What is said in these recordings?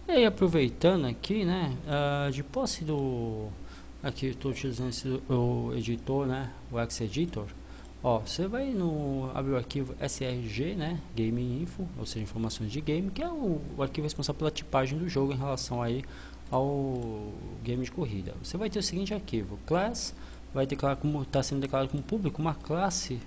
E aí, aproveitando aqui, né, de posse do... Aqui eu estou utilizando o editor, né, o X-Editor. Ó, você vai no... abrir o arquivo srg, né, Game Info, ou seja, informações de game, que é o arquivo responsável pela tipagem do jogo em relação aí ao game de corrida. Você vai ter o seguinte arquivo, class, vai declarar como está sendo declarado como público uma classe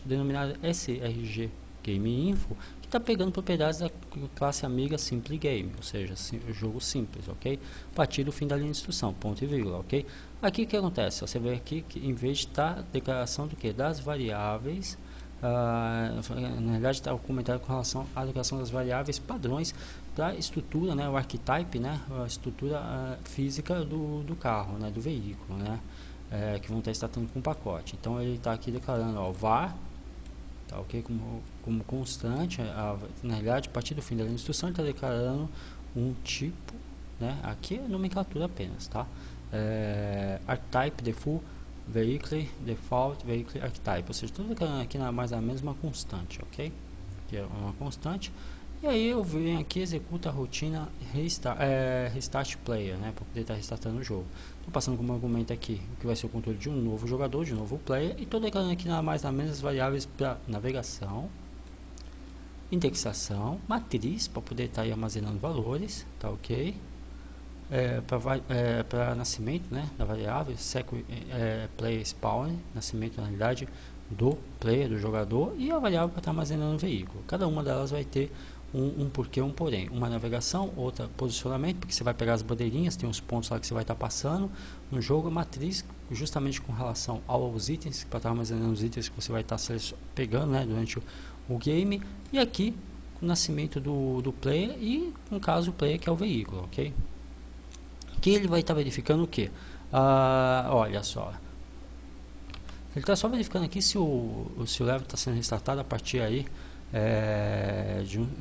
denominada srg Game Info, que está pegando propriedades da classe amiga Simple Game, ou seja, jogo simples, ok? A partir do fim da linha de instrução, ponto e vírgula, ok? Aqui o que acontece? Você vê aqui que em vez de estar a declaração do que? Das variáveis, na realidade está o comentário com relação à declaração das variáveis padrões da estrutura, né, o archetype, né, a estrutura física do carro, né, do veículo, né, que vão estar statando com o pacote. Então ele está aqui declarando, ó, var, tá, ok, como constante, na realidade a partir do fim da linha de instrução ele está declarando um tipo, né, aqui é nomenclatura apenas, tá, archetype, default, vehicle, default, vehicle, archetype, ou seja, tudo declarando aqui mais ou menos uma constante, ok, que é uma constante. E aí eu venho aqui, executa a rotina restart player, né, para poder estar restartando o jogo. Estou passando como argumento aqui o que vai ser o controle de um novo jogador, de um novo player, e estou declarando aqui nada mais nada menos as variáveis para navegação, indexação, matriz, para poder estar aí armazenando valores, tá ok? Para nascimento, né, da variável, player spawn, nascimento na realidade do player, do jogador, e a variável para estar armazenando o veículo. Cada uma delas vai ter um porquê, um porém. Uma navegação, outra posicionamento, porque você vai pegar as bandeirinhas, tem uns pontos lá que você vai estar passando no jogo. A matriz, justamente com relação aos itens, para estar armazenando os itens que você vai estar pegando, né, durante o game. E aqui, o nascimento do player e, no caso, o player que é o veículo, ok? Aqui ele vai estar verificando o que? Olha só. Ele está só verificando aqui se o level está sendo restartado a partir aí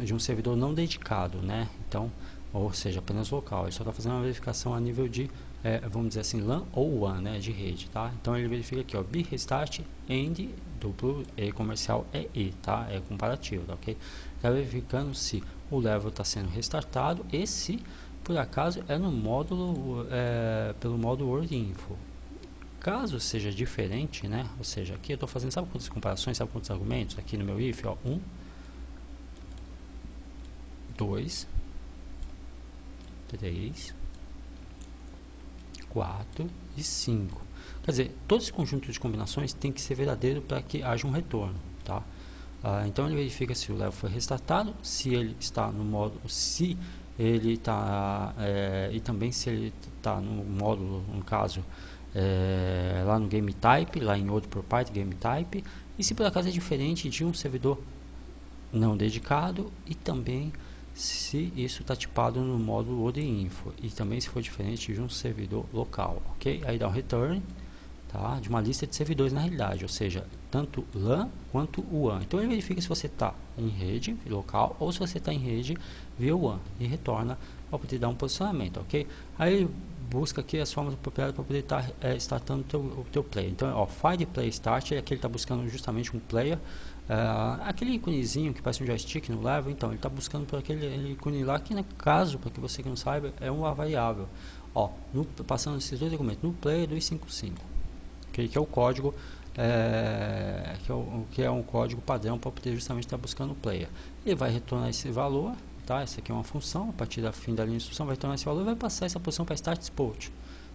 de um servidor não dedicado, né? Então, ou seja, apenas local. Ele só está fazendo uma verificação a nível de, vamos dizer assim, LAN ou WAN, né? De rede, tá? Então ele verifica aqui, ó, be restart end duplo e comercial é e, tá? É comparativo, tá, ok? Está verificando se o level está sendo restartado e se por acaso é no módulo pelo módulo World Info. Caso seja diferente, né? Ou seja, aqui eu estou fazendo, sabe quantas comparações, sabe quantos argumentos? Aqui no meu if, ó, 1, 2, 3, 4 e 5. Quer dizer, todo esse conjunto de combinações tem que ser verdadeiro para que haja um retorno, tá? Então ele verifica se o level foi restartado, se ele está no módulo, se ele está e também se ele está no módulo, no caso lá no game type, lá em outro proprietary game type, e se por acaso é diferente de um servidor não dedicado, e também se isso está tipado no módulo ODinfo, e também se for diferente de um servidor local, ok? Aí dá um return, tá, de uma lista de servidores na realidade, ou seja, tanto LAN quanto WAN. Então ele verifica se você está em rede local ou se você está em rede via WAN e retorna para poder dar um posicionamento, ok? Aí ele busca aqui as formas apropriadas para poder estar startando o teu player. Então, ó, find play start, aqui ele está buscando justamente um player, aquele íconezinho que parece um joystick no level. Então ele está buscando por aquele ícone lá, que no caso, para que você que não saiba, é uma variável. Ó, passando esses dois documentos, no player 255, que é o código, que é um código padrão para poder justamente estar buscando o player. Ele vai retornar esse valor, tá? Essa aqui é uma função, a partir da fim da linha de instrução vai retornar esse valor e vai passar essa posição para start spot.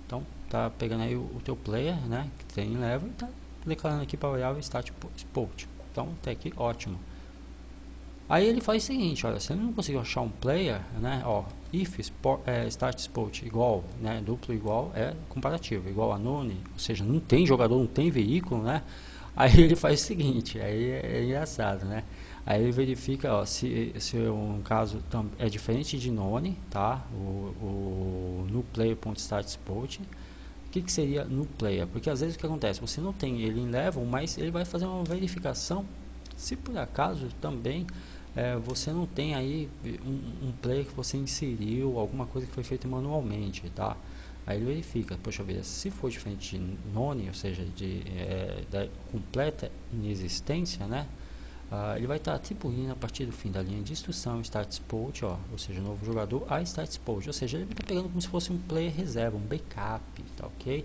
Então tá pegando aí o teu player, né, que tem em level, e tá declarando aqui para a variável start spot. Então até aqui ótimo. Aí ele faz o seguinte, olha, se ele não conseguiu achar um player, né, ó, if start spot igual, né, duplo igual é comparativo, igual a none, ou seja, não tem jogador, não tem veículo, né, aí ele faz o seguinte, aí é engraçado, né, aí ele verifica, ó, se um caso é diferente de none, tá, o no player.startSpot, o que seria no player? Porque às vezes o que acontece, você não tem ele em level, mas ele vai fazer uma verificação se por acaso também você não tem aí um player que você inseriu, alguma coisa que foi feita manualmente, tá? Aí ele verifica, poxa vida, se for diferente de none, ou seja, da completa inexistência, né? ele vai estar atribuindo a partir do fim da linha de instrução start spot, ó, ou seja, novo jogador a start spot, ou seja, ele está pegando como se fosse um player reserva, um backup, tá ok?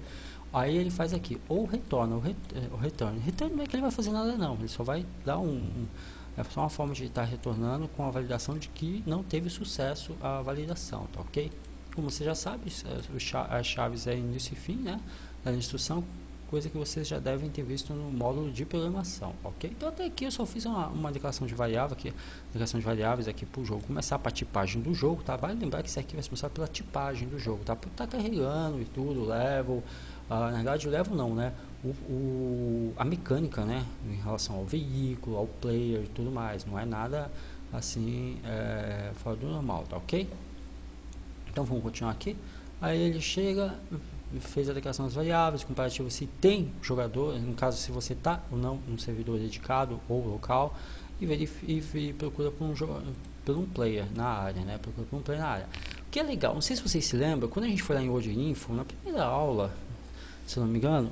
Aí ele faz aqui, ou retorna, o return. Return não é que ele vai fazer nada não, ele só vai dar é só uma forma de estar retornando com a validação de que não teve sucesso a validação, tá ok? Como você já sabe, as chaves é início e fim, né, da instrução, coisa que vocês já devem ter visto no módulo de programação, ok? Então até aqui eu só fiz uma declaração de variável aqui, declaração de variáveis aqui para o jogo começar, para a tipagem do jogo, tá? Vale lembrar que isso aqui vai se mostrar pela tipagem do jogo, tá? Porque tá carregando e tudo, level, na verdade o level não, né? A mecânica, né? Em relação ao veículo, ao player e tudo mais, não é nada assim fora do normal, tá ok? Então vamos continuar aqui. Aí ele chega, fez a declaração das variáveis, comparativo se tem jogador, no caso se você está ou não no servidor dedicado ou local, e procura por um player na área, né? Procura por um player na área. O que é legal, não sei se vocês se lembram, quando a gente foi lá em Word Info, na primeira aula, se não me engano,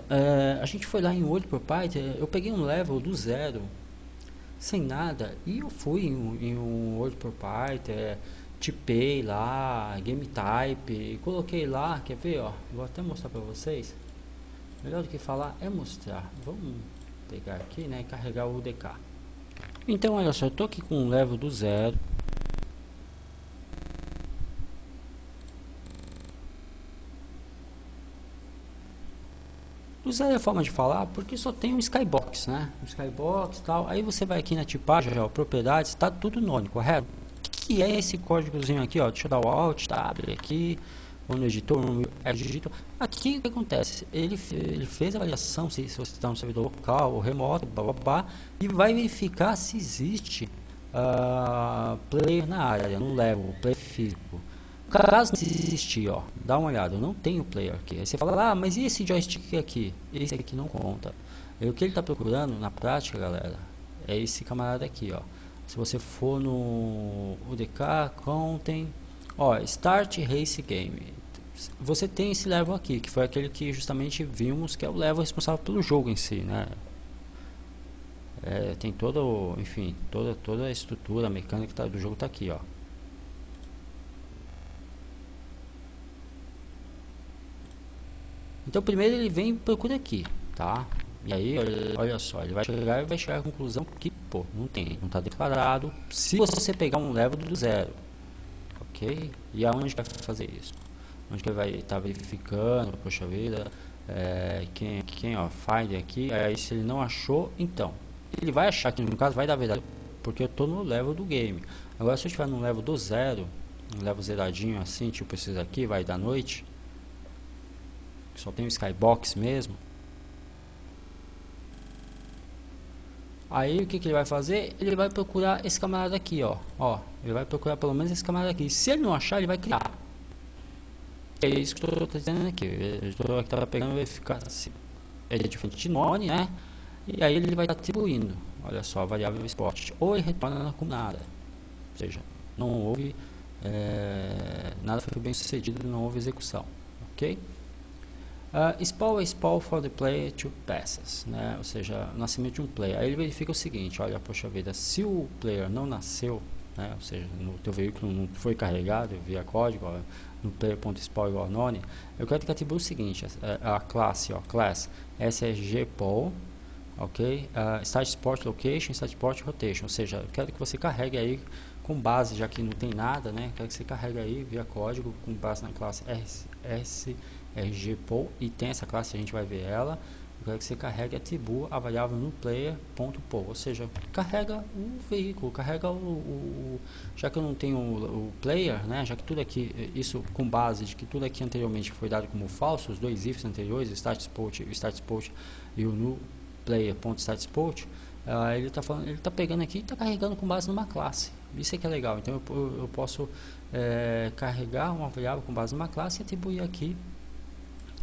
a gente foi lá em Word Property, eu peguei um level do zero, sem nada, e eu fui em um Word Property, tipei lá, game type, coloquei lá, quer ver, ó, vou até mostrar para vocês, melhor do que falar é mostrar, vamos pegar aqui, né, carregar o UDK. Então olha só, eu tô aqui com um level do zero, zero é a forma de falar, porque só tem um skybox, né, um skybox e tal, aí você vai aqui na tipagem, ó, propriedades, tá tudo nome, correto? Que é esse códigozinho aqui, ó, deixa eu dar o Alt, Tab aqui, ou no editor, aqui o que acontece, ele fez a avaliação, se você está no servidor local ou remoto, blá, blá, blá, e vai verificar se existe player na área, no level, player físico. Caso não existir, ó, dá uma olhada, eu não tenho player aqui, aí você fala, mas e esse joystick aqui? Esse aqui não conta. E o que ele está procurando na prática, galera, é esse camarada aqui, ó. Se você for no UDK, Content, ó, Start Race Game, você tem esse level aqui, que foi aquele que justamente vimos que é o level responsável pelo jogo em si, né? Tem todo, enfim, toda a estrutura, a mecânica do jogo tá aqui, ó. Então primeiro ele vem e procura aqui, tá? E aí, olha só, ele vai chegar e vai chegar à conclusão que, pô, não está declarado. Se você pegar um level do zero, ok? E aonde vai fazer isso? Onde que ele vai estar verificando, poxa vida, quem ó, find aqui, aí se ele não achou, então, ele vai achar que no caso vai dar verdade, porque eu estou no level do game. Agora se eu estiver no level do zero, um level zeradinho assim, tipo esses aqui, vai da noite, que só tem o skybox mesmo. Aí o que ele vai fazer? Ele vai procurar esse camarada aqui, ó. Ele vai procurar pelo menos esse camarada aqui. Se ele não achar, ele vai criar. É isso que eu estou dizendo aqui. Eu estou aqui pegando verificar se é diferente de nome, né? E aí ele vai estar atribuindo. Olha só, a variável export. Ou ele retorna como nada. Ou seja, não houve nada foi bem sucedido, não houve execução. Ok? Spawn for the player to passes, né? Ou seja, nascimento de um player. Aí ele verifica o seguinte, olha, poxa vida, se o player não nasceu, né? Ou seja, no teu veículo não foi carregado via código, ó, no player.spawn igual a none, eu quero que atribua o seguinte, a classe, ó, class srgpoll, ok? Start sport location, start sport rotation, ou seja, eu quero que você carregue aí com base, já que não tem nada, né? Quero que você carregue aí via código com base na classe srgpoll, e tem essa classe, a gente vai ver ela. Eu quero que você carregue e atribua a variável no player.poll, ou seja, carrega o veículo, carrega já que eu não tenho o player, né, já que tudo aqui, isso com base de que tudo aqui anteriormente foi dado como falso, os dois ifs anteriores, start.spot e o no player.startspot, ele está pegando aqui e está carregando com base numa classe. Isso é que é legal. Então eu posso carregar uma variável com base numa classe e atribuir aqui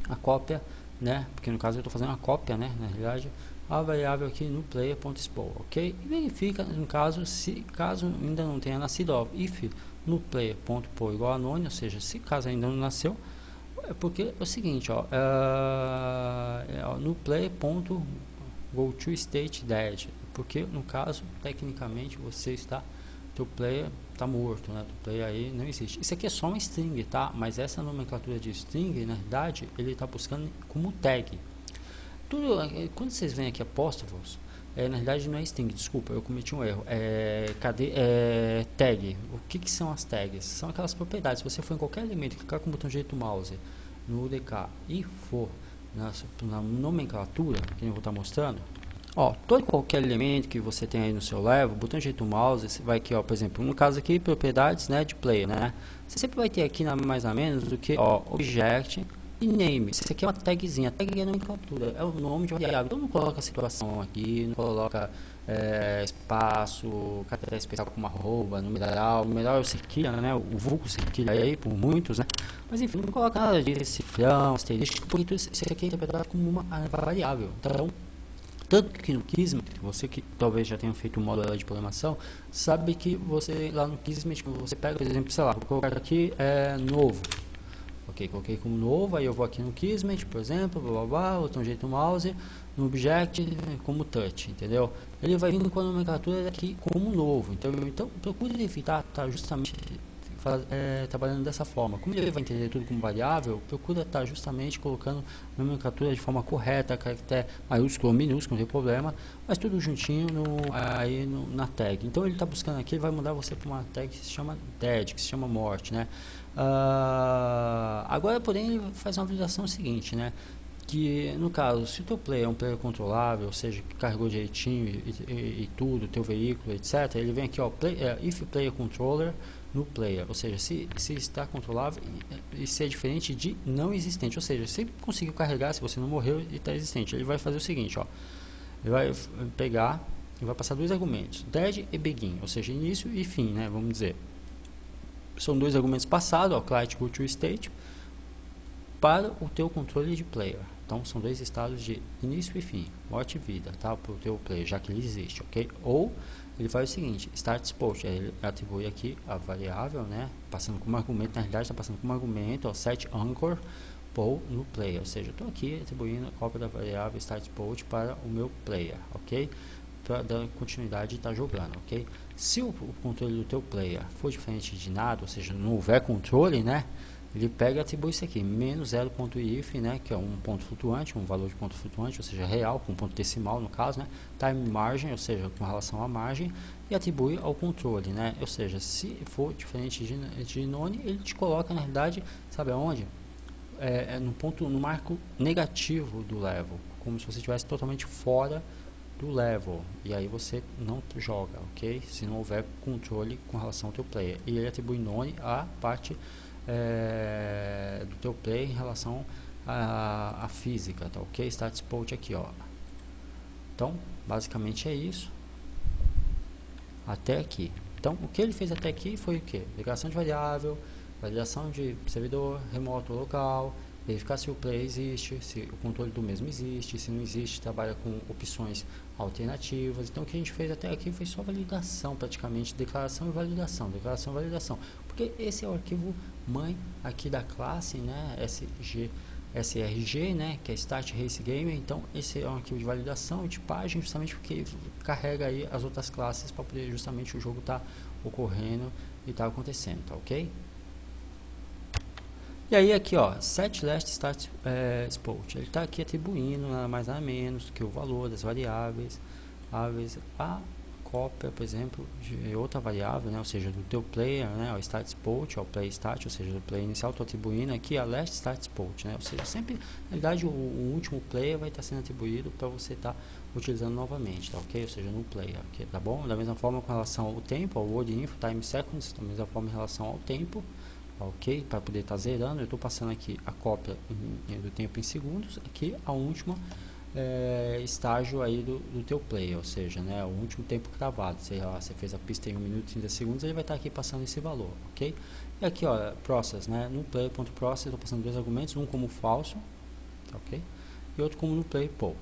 a cópia, né? Porque no caso eu estou fazendo uma cópia, né? Na realidade, a variável aqui no player.spawn, ok? E verifica no caso, caso ainda não tenha nascido, ó, if no player.poll igual a none, ou seja, se caso ainda não nasceu, é porque é o seguinte, ó, no player.goToStateDead, porque no caso, tecnicamente, você está, teu player está morto, né? Teu player aí não existe. Isso aqui é só uma string, tá? Mas essa nomenclatura de string, na verdade, ele está buscando como tag. Tudo, quando vocês veem aqui apóstrofos, na verdade não é string, desculpa, eu cometi um erro. Tag. O que são as tags? São aquelas propriedades. Se você for em qualquer elemento, clicar com o botão direito do mouse no UDK e for na nomenclatura, que eu vou estar mostrando, ó, todo qualquer elemento que você tem aí no seu level, botão direito do mouse, você vai aqui, ó, por exemplo, no caso aqui, propriedades, né, de player, né? Você sempre vai ter aqui mais ou menos do que, ó, object e name. Isso aqui é uma tagzinha, tag é nomenclatura, é o nome de uma variável. Então não coloca situação aqui, não coloca espaço, caractere especial como arroba, numeral é o sequilha, né? O vulgo sequilha aí por muitos, né? Mas enfim, não coloca nada disso, cifrão, asterisco, porque isso aqui é interpretado como uma variável. Então, tanto que no Kismet, você que talvez já tenha feito um módulo de programação, sabe que você lá no Kismet, você pega, por exemplo, sei lá, vou colocar aqui novo. Ok, coloquei como novo, aí eu vou aqui no Kismet, por exemplo, blá blá blá, botão direito do mouse, no Object como touch, entendeu? Ele vai vindo com a nomenclatura aqui como novo, então procure evitar estar justamente trabalhando dessa forma. Como ele vai entender tudo como variável, procura estar justamente colocando nomenclatura de forma correta, caractere maiúsculo ou minúsculo, não tem problema, mas tudo juntinho na tag. Então ele está buscando aqui, ele vai mandar você para uma tag que se chama dead, que se chama morte, né? Agora, porém, ele faz uma validação seguinte, né? Que no caso, se o teu player é um player controlável, ou seja, que carregou direitinho e tudo, teu veículo, etc, ele vem aqui, ó, if player controller no player, ou seja, se está controlável e se é diferente de não existente, ou seja, se conseguiu carregar, se você não morreu e está existente, ele vai fazer o seguinte, ó, ele vai pegar e vai passar dois argumentos, dead e begin, ou seja, início e fim, né, vamos dizer. São dois argumentos passados, ó, client go to state, para o teu controle de player. Então são dois estados de início e fim, morte e vida, tá? Para o teu player, já que ele existe, ok? Ou ele faz o seguinte, start spot, ele atribui aqui a variável, né? Passando como argumento, na realidade está passando como argumento, ó, set anchor poll no player, ou seja, estou aqui atribuindo a cópia da variável start spot para o meu player, ok? Para dar continuidade e estar jogando, ok? Se o controle do teu player for diferente de nada, ou seja, não houver controle, né? Ele pega e atribui isso aqui, menos 0.if, né, que é um ponto flutuante, um valor de ponto flutuante, ou seja, real, com ponto decimal no caso, né, time margin, ou seja, com relação à margem, e atribui ao controle, né, ou seja, se for diferente de none, ele te coloca, na realidade, sabe aonde? No marco negativo do level, como se você estivesse totalmente fora do level, e aí você não joga, ok? Se não houver controle com relação ao teu player, e ele atribui none à parte do teu play em relação à física, tá ok? Start spot aqui, ó. Então, basicamente é isso. Até aqui. Então, o que ele fez até aqui foi o que? Declaração de variável, validação de servidor remoto local, verificar se o play existe, se o controle do mesmo existe, se não existe, trabalha com opções alternativas. Então o que a gente fez até aqui foi só validação, praticamente, declaração e validação, porque esse é o arquivo mãe aqui da classe, né, SRG, né, que é Start Race Game. Então esse é um arquivo de validação e tipagem, justamente porque carrega aí as outras classes para poder justamente o jogo estar ocorrendo e estar acontecendo, tá ok? E aí aqui, ó, set last start spot, ele está aqui atribuindo nada mais nada menos que o valor das variáveis a cópia, por exemplo, de outra variável, né, ou seja, do teu player, né, o start spot, o play start, ou seja, do player inicial, estou atribuindo aqui a last start spot, né, ou seja, sempre, na verdade, o último player vai estar sendo atribuído para você estar utilizando novamente, tá ok? Ou seja, no player, okay, tá bom? Da mesma forma com relação ao tempo, ao word info, time seconds, da mesma forma em relação ao tempo, ok? Para poder estar zerando, eu estou passando aqui a cópia do tempo em segundos, aqui a última estágio aí do teu player, ou seja, né, o último tempo gravado. Você fez a pista em 1 minuto e 30 segundos, ele vai estar aqui passando esse valor, ok? E aqui, ó, process, né, no player.process, estou passando dois argumentos, um como falso, ok? E outro como no play poll,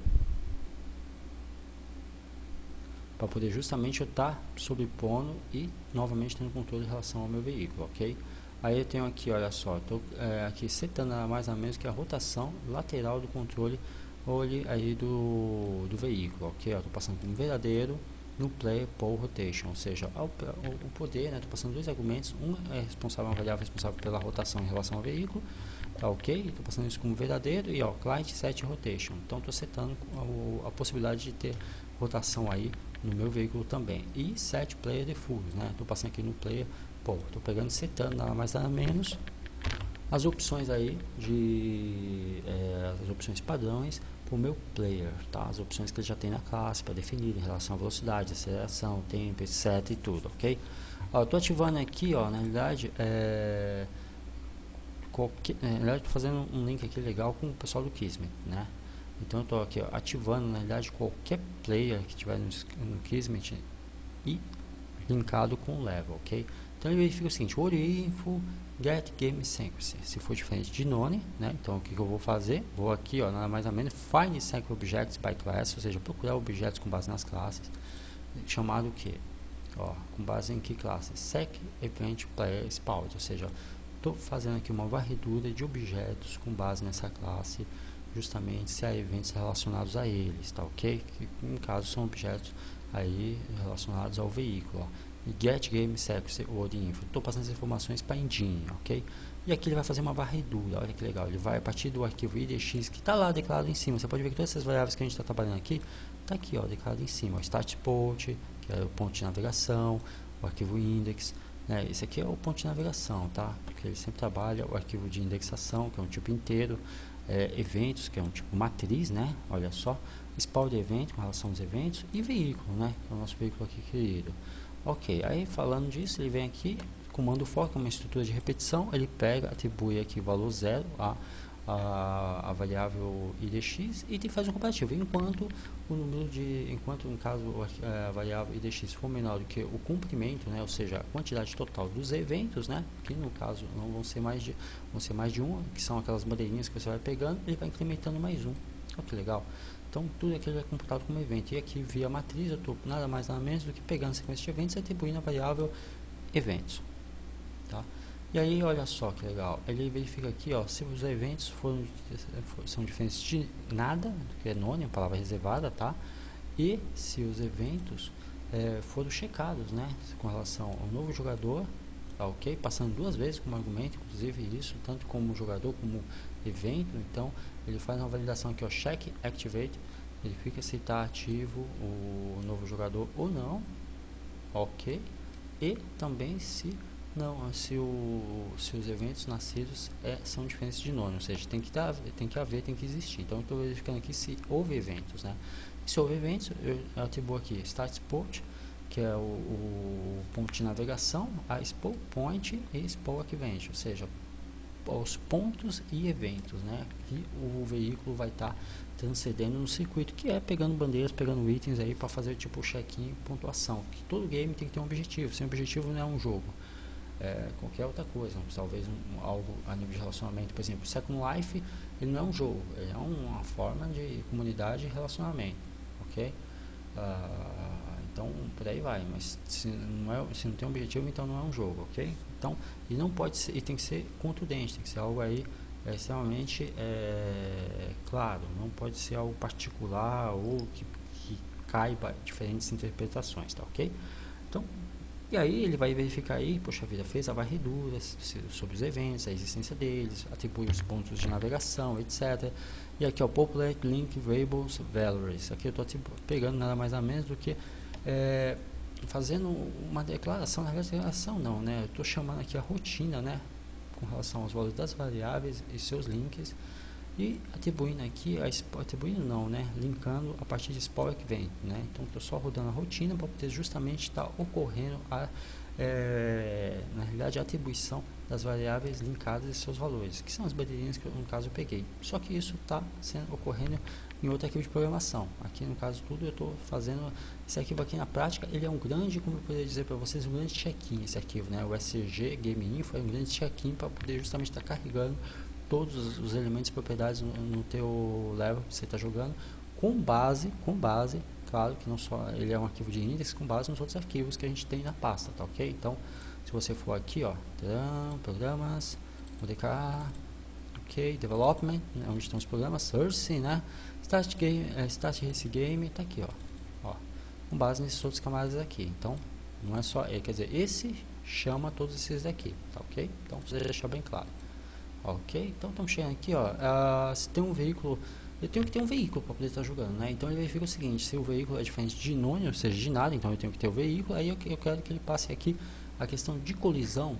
para poder justamente eu estar sobrepondo e novamente tendo controle em relação ao meu veículo, ok? Aí eu tenho aqui, olha só, estou aqui setando mais ou menos que a rotação lateral do controle olhe aí do veículo, ok? Estou passando como verdadeiro no player pole rotation, ou seja, o poder, né? Estou passando dois argumentos, um é responsável, uma variável responsável pela rotação em relação ao veículo, tá ok? Estou passando isso como verdadeiro e ó, client set rotation, então estou setando a possibilidade de ter rotação aí no meu veículo também, e set player default, né? Estou passando aqui no player pole, estou pegando e setando nada mais nada menos as opções aí as opções padrões para o meu player, tá? As opções que ele já tem na classe para definir em relação à velocidade, aceleração, tempo, etc e tudo, ok? Ó, eu tô ativando aqui, ó, na realidade, na realidade tô fazendo um link aqui legal com o pessoal do Kismet, né? Então eu tô aqui, ó, ativando na realidade qualquer player que tiver no Kismet e linkado com o level, ok? Então ele verifica o seguinte: info get game sequence, se for diferente de none, né? Então o que eu vou fazer? Vou aqui, ó, nada mais ou menos find sequence objects by class, ou seja, procurar objetos com base nas classes, chamado que, ó, com base em que classe? Sec event player spawn, ou seja, estou fazendo aqui uma varredura de objetos com base nessa classe, justamente se há eventos relacionados a eles, tá ok? Que no caso são objetos aí relacionados ao veículo, ó. E get game sequence word info, estou passando as informações para engine, ok? E aqui ele vai fazer uma varredura, olha que legal, ele vai a partir do arquivo idx que está lá declarado em cima, você pode ver que todas essas variáveis que a gente está trabalhando aqui, está aqui, ó, declarado em cima, ó, start port, que é o ponto de navegação, o arquivo index, né? Esse aqui é o ponto de navegação, tá? Porque ele sempre trabalha o arquivo de indexação, que é um tipo inteiro, eventos, que é um tipo matriz, né? Olha só, spawn de evento com relação aos eventos e veículo, né? Que é o nosso veículo aqui querido. Ok, aí falando disso, ele vem aqui, comando for, que é uma estrutura de repetição, ele pega, atribui aqui o valor 0 a variável idx e faz um comparativo, enquanto o número enquanto no caso a variável idx for menor do que o comprimento, né, ou seja, a quantidade total dos eventos, né, que no caso não vão ser mais de um, que são aquelas bandeirinhas que você vai pegando, ele vai incrementando mais um. Olha que legal. Então tudo aquilo é computado como evento, e aqui via matriz eu estou nada mais nada menos do que pegando a sequência de eventos e atribuindo a variável eventos, tá? E aí olha só que legal, ele verifica aqui, ó, se os eventos são diferentes de nada, que é none, a palavra reservada, tá? E se os eventos foram checados, né, com relação ao novo jogador, tá ok? Passando duas vezes como argumento, inclusive isso, tanto como jogador como evento. Então ele faz uma validação aqui, ó, check activate, verifica se está ativo o novo jogador ou não, ok? E também se não, se os eventos nascidos são diferentes de nome, ou seja, tem que existir. Então eu estou verificando aqui se houve eventos, né? E se houve eventos, eu atribuo aqui start port, que é o ponto de navegação, a spawn point e spawn event, ou seja, os pontos e eventos, né, que o veículo vai estar transcendendo no circuito, que é pegando bandeiras, pegando itens aí para fazer tipo check-in e pontuação, que todo game tem que ter um objetivo, sem objetivo não é um jogo, qualquer outra coisa, talvez algo a nível de relacionamento, por exemplo, Second Life, ele não é um jogo, ele é uma forma de comunidade e relacionamento, ok? Então por aí vai, mas se não tem objetivo, então não é um jogo, ok? Então, e não pode ser, e tem que ser contundente, tem que ser algo aí extremamente claro, não pode ser algo particular ou que caiba diferentes interpretações, tá ok? Então, e aí ele vai verificar aí, poxa vida, fez a varredura sobre os eventos, a existência deles, atribui os pontos de navegação, etc. E aqui, ó, Populate Link Variables Values. Aqui eu estou pegando nada mais ou menos do que fazendo uma declaração, na verdade declaração não, né? Eu estou chamando aqui a rotina, né? Com relação aos valores das variáveis e seus links, e atribuindo aqui, atribuindo não, né? Linkando a partir de spawn event, né? Então estou só rodando a rotina para poder justamente estar ocorrendo na realidade a atribuição das variáveis linkadas e seus valores, que são as bandeirinhas que no caso eu peguei. Só que isso está ocorrendo em outro arquivo de programação. Aqui no caso tudo eu estou fazendo esse arquivo aqui na prática, ele é um grande, como eu poderia dizer para vocês, um grande check-in esse arquivo, né? O SG Game Info é um grande check-in para poder justamente estar carregando todos os elementos e propriedades no teu level que você está jogando, com base, claro que não só ele é um arquivo de index, com base nos outros arquivos que a gente tem na pasta, tá ok? Então, se você for aqui, ó, programas, vou clicar, ok, development, né, onde estão os programas, source, né, start game, start race game, tá aqui, ó, com base nesses outros camaradas aqui. Então não é só, quer dizer, esse chama todos esses daqui, tá ok? Então você deixar bem claro, ok? Então estamos chegando aqui, ó, se tem um veículo, eu tenho que ter um veículo para poder estar jogando, né? Então ele verifica o seguinte: se o veículo é diferente de none, ou seja, de nada, então eu tenho que ter o veículo. Aí eu quero que ele passe aqui a questão de colisão.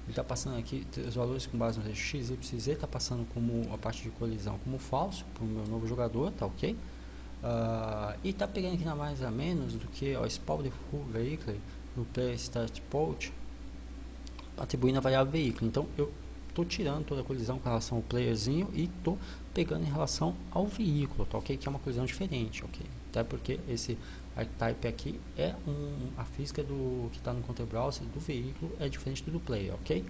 Ele está passando aqui os valores com base no x, y, z, está passando como a parte de colisão como falso para o meu novo jogador, tá ok? E está pegando aqui nada mais a menos do que o spawn the full vehicle no player start port, atribuindo a variável veículo. Então eu estou tirando toda a colisão com relação ao playerzinho e estou pegando em relação ao veículo, tá ok? Que é uma colisão diferente, ok? Até porque esse archetype aqui é a física do que está no control browser do veículo é diferente do player, ok?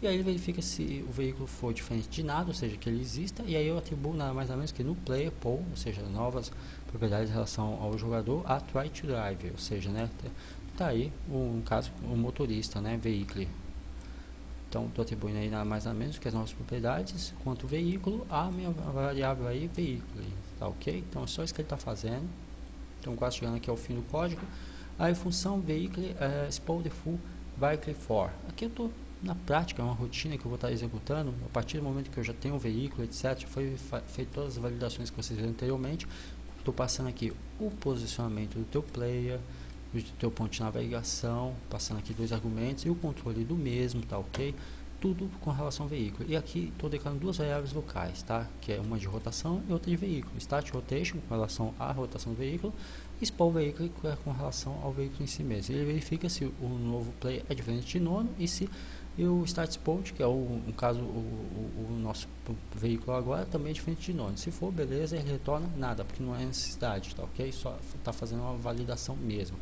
E aí ele verifica se o veículo for diferente de nada, ou seja, que ele exista, e aí eu atribuo nada mais ou menos que no player pool, ou seja, novas propriedades em relação ao jogador, a try to drive, ou seja, né, tá aí no caso o motorista, né, veículo. Então estou atribuindo aí nada mais nada menos que as novas propriedades quanto o veículo a minha variável aí veículo, tá ok? Então é só isso que ele está fazendo. Então quase chegando aqui ao fim do código. Aí função veículo spawn the full vehicle for. Aqui eu estou na prática, é uma rotina que eu vou estar executando a partir do momento que eu já tenho o veículo, etc. Foi feito todas as validações que vocês viram anteriormente. Estou passando aqui o posicionamento do teu player, do teu ponto de navegação, passando aqui dois argumentos e o controle do mesmo, tá ok? Tudo com relação ao veículo. E aqui estou declarando duas variáveis locais, tá? Que é uma de rotação e outra de veículo. Start rotation com relação à rotação do veículo, e spawn vehicle com relação ao veículo em si mesmo. Ele verifica se o novo player é diferente de nono e se o start spot, que é no caso o nosso veículo agora, também é diferente de nono. Se for, beleza, ele retorna nada, porque não é necessidade, tá ok? Só está fazendo uma validação mesmo.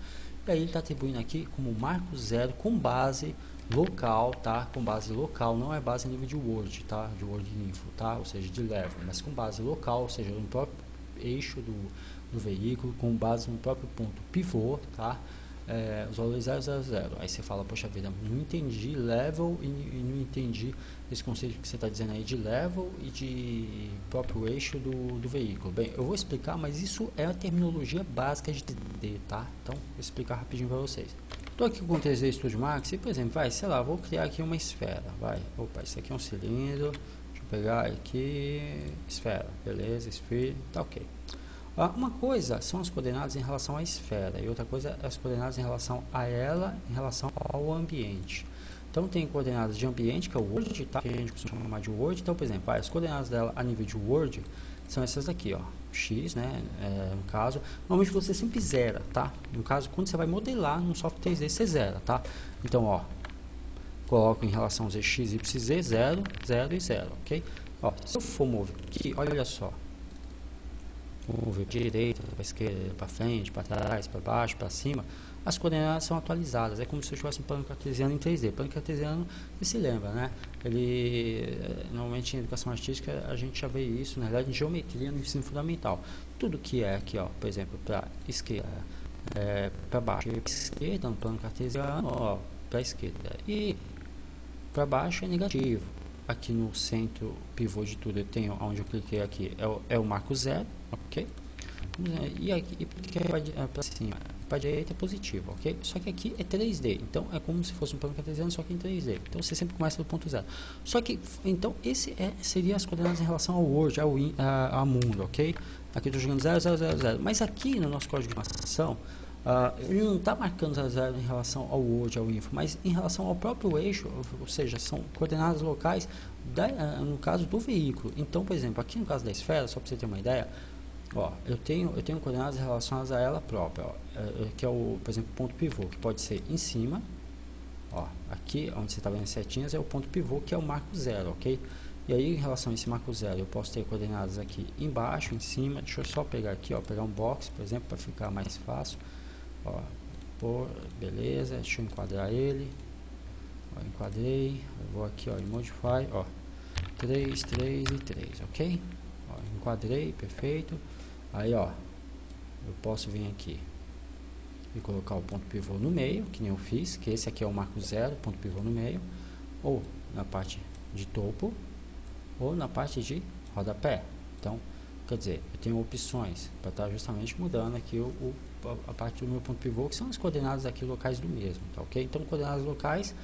E aí ele está atribuindo aqui como marco zero com base local, tá? Com base local, não é base nível de Word, tá? De Word Info, tá? Ou seja, de level, mas com base local, ou seja, no próprio eixo do veículo, com base no próprio ponto pivô, tá? Os valores 000. Aí você fala, poxa vida, não entendi level e não entendi esse conceito que você está dizendo aí de level e de próprio eixo do veículo. Bem, eu vou explicar, mas isso é a terminologia básica de TD, tá? Então, vou explicar rapidinho para vocês. Estou aqui com o 3D Studio Max e, por exemplo, sei lá, vou criar aqui uma esfera, opa, isso aqui é um cilindro, deixa eu pegar aqui, esfera, beleza, esfera, tá ok. Uma coisa são as coordenadas em relação à esfera e outra coisa é as coordenadas em relação a ela, em relação ao ambiente. Então tem coordenadas de ambiente, que é o Word, tá? Que a gente costuma chamar de Word. Então, por exemplo, as coordenadas dela a nível de Word são essas daqui, ó, X, né? No caso, normalmente você sempre zera, tá? No caso, quando você vai modelar no software 3D, você zera, tá? Então, ó, coloco em relação aos x, y, z, 0, 0 e 0, ok? Ó, se eu for mover aqui, olha só. Mover para direita, para esquerda, para frente, para trás, para baixo, para cima, as coordenadas são atualizadas. É como se eu tivesse um plano cartesiano em 3D. Plano cartesiano, você se lembra, né? Ele, normalmente em educação artística, a gente já vê isso, na verdade, em geometria no ensino fundamental. Tudo que é aqui, ó, por exemplo, para esquerda, para baixo, para esquerda, no plano cartesiano, ó, para esquerda. E para baixo é negativo. Aqui no centro pivô de tudo eu tenho, onde eu cliquei aqui, é o marco zero, ok? E aqui para cima, para direita é positivo, ok? Só que aqui é 3D, então é como se fosse um plano cartesiano, só que em 3D. Então você sempre começa do ponto zero. Só que, então, esse seria as coordenadas em relação ao Word, ao mundo, ok? Aqui eu estou jogando 0, 0, 0, 0. Mas aqui no nosso código de manutenção, ele não está marcando 0 em relação ao Word, ao Info, mas em relação ao próprio eixo, ou seja, são coordenadas locais no caso do veículo. Então, por exemplo, aqui no caso da esfera, só para você ter uma ideia, ó, eu tenho coordenadas relacionadas a ela própria, ó, que é o, por exemplo, ponto pivô, que pode ser em cima, ó, aqui onde você está vendo as setinhas é o ponto pivô, que é o marco zero, ok? E aí, em relação a esse marco zero, eu posso ter coordenadas aqui embaixo, em cima. Deixa eu só pegar aqui, ó, pegar um box, por exemplo, para ficar mais fácil. Ó, beleza, deixa eu enquadrar ele. Ó, enquadrei, eu vou aqui, ó, em modify, ó, 3, 3 e 3, ok? Ó, enquadrei, perfeito. Aí, ó, eu posso vir aqui e colocar o ponto pivô no meio, que nem eu fiz, que esse aqui é o marco zero, ponto pivô no meio, ou na parte de topo, ou na parte de rodapé. Então, quer dizer, eu tenho opções para estar justamente mudando aqui a parte do meu ponto pivô, que são as coordenadas aqui locais do mesmo, tá ok? Então, coordenadas locais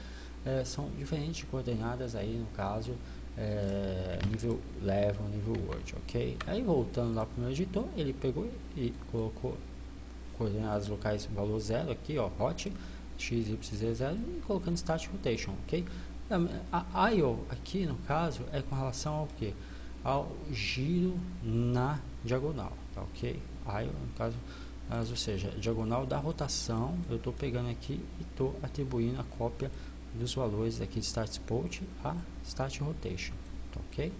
são diferentes de coordenadas aí, no caso, nível level, nível word, ok? Aí, voltando lá para o meu editor, ele pegou e colocou coordenadas locais valor 0 aqui, ó, hot, x, y, z, 0, e colocando start rotation, ok? A IO aqui, no caso, é com relação ao que? Ao giro na diagonal, tá ok? IO, no caso, ou seja, diagonal da rotação, eu estou pegando aqui e estou atribuindo a cópia dos valores aqui de start spot a start rotation, tá ok?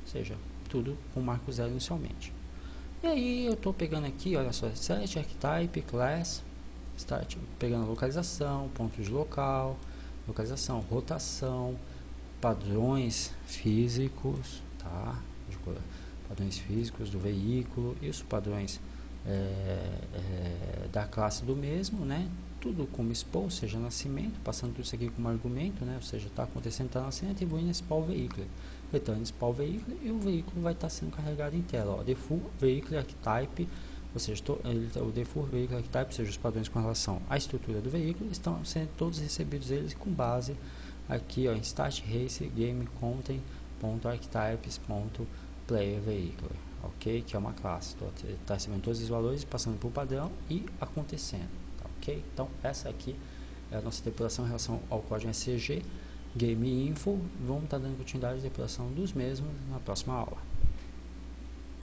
Ou seja, tudo com marco 0 inicialmente. E aí eu estou pegando aqui, olha só, set archetype, class, start, pegando localização, pontos de local, localização, rotação, padrões físicos, tá? Padrões físicos do veículo e os padrões da classe do mesmo, né? Tudo como spawn, ou seja, nascimento, passando tudo isso aqui como argumento, né? Ou seja, está acontecendo, está nascendo, atribuindo spawn veículo, return spawn veículo, e o veículo vai estar sendo carregado em tela, ó, default vehicle archetype, ou seja, o default vehicle archetype, ou seja, os padrões com relação à estrutura do veículo, estão sendo todos recebidos eles com base aqui, ó, em start race game content .archetypes .player vehicle, ok? Que é uma classe, está recebendo todos os valores, passando por padrão e acontecendo, tá, ok? Então essa aqui é a nossa depuração em relação ao código SCG game info. Vamos estar dando continuidade à depuração dos mesmos na próxima aula.